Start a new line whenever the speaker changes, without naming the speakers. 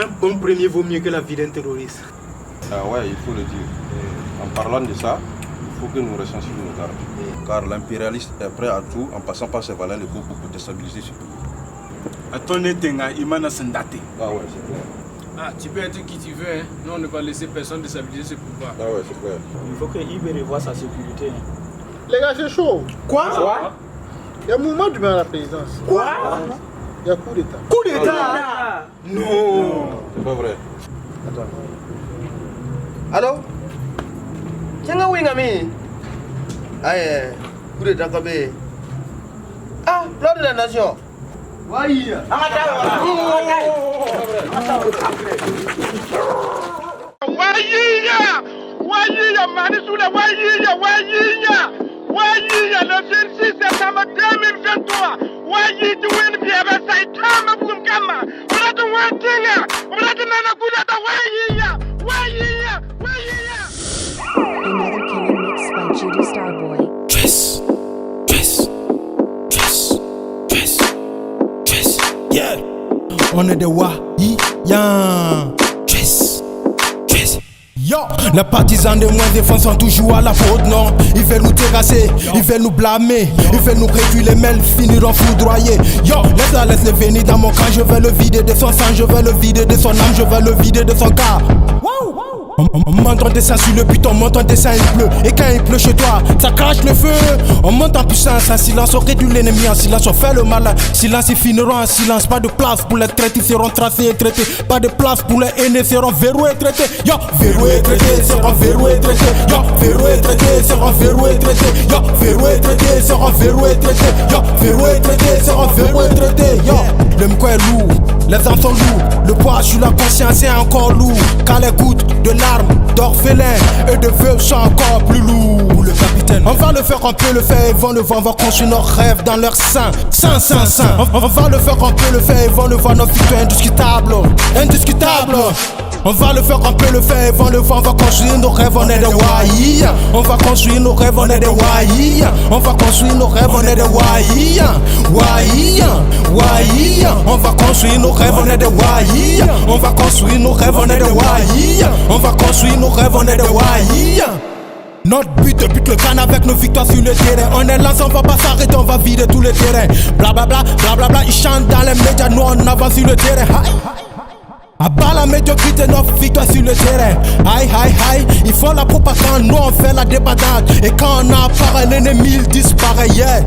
Un bon premier vaut mieux que la vie d'un terroriste.
Ah ouais, il faut le dire. En parlant de ça, il faut que nous recensions nos gardes. Car l'impérialiste est prêt à tout en passant par ses valeurs légaux pour déstabiliser ce pays.
À ton étenga, Imana Sandate.
Ah ouais, c'est clair.
Ah, tu peux être qui tu veux, hein. Nous on ne va laisser personne déstabiliser ce pouvoir.
Ah ouais, c'est clair.
Il faut que Ibe revoie sa sécurité.
Les gars, c'est chaud.
Quoi?
Il y a un mouvement du maire à la présidence.
Quoi?
Il y a coup d'État.
Coup d'État? Non.
C'est pas vrai.
Attends.
Allô? Tiens, oui, ami. Aïe, coup d'État, comme ah, l'ordre de la nation. Oui.
Wayiya, Manisula, Wayiya, le 26 septembre 2023. Wayi to win the other side, Tama Bumkama. But the one thing, but the Nana Buddha, Wayiya.
Another Kenyan mix by Judy Starboy.
Yeah, on est des Wahiyan. Yo, les partisans de moins défense sont toujours à la faute, non. Ils veulent nous terrasser, ils veulent nous blâmer, ils veulent nous reculer, mais ils finiront foudroyés. Yo, laisse-le venir dans mon camp, je vais le vider de son sang, je vais le vider de son âme, je vais le vider de son corps. On monte en dessin sur le buton, on monte en dessin, il pleut. Et quand il pleut chez toi, ça crache le feu. On monte en puissance, en silence, on réduit l'ennemi, en silence, on fait le mal. Silence, ils finiront en silence. Pas de place pour les traités, ils seront tracés et traités. Pas de place pour les haineux, seront verroués et traités. Yo, verroués et traités, seront verroués et traités. Yo, verroués et traités, seront verroués et traités. Yo, verroués et traités, seront verroués et traités. Yo, verroués et traités, seront verroués et traités. Yo, le mco est lourd, les âmes sont lourds. Le poids sur la conscience est encore lourd. Car les gouttes de larmes d'orphelins et de veuves sont encore plus lourds. Le capitaine, on va le faire, on peut le faire, ils vont le voir, on va construire nos rêves dans leur sang. On va le faire, on peut le faire, ils vont le voir, nos victoires indiscutables. On va le faire, on peut le faire, ils vont le voir, on va construire nos rêves, on est des Wahiyan. On va construire nos rêves, on est des Wahiyan. On va construire nos rêves, on est des Wahiyan. On va construire nos rêves, on est des Wahiyan. On va construire nos rêves, on est des Wahiyan. On va construire nos rêves, on est des Wahiyan. Notre but bute le can avec nos victoires sur le terrain. On est lancé, on va pas s'arrêter, on va vider tous les terrains. Blablabla, ils chantent dans les médias, nous on avance sur le terrain. À bas la médiocrité, notre victoire sur le terrain. Aïe, il faut la propagande, nous on fait la débandade. Et quand on apparaît, l'ennemi il disparaît, yeah.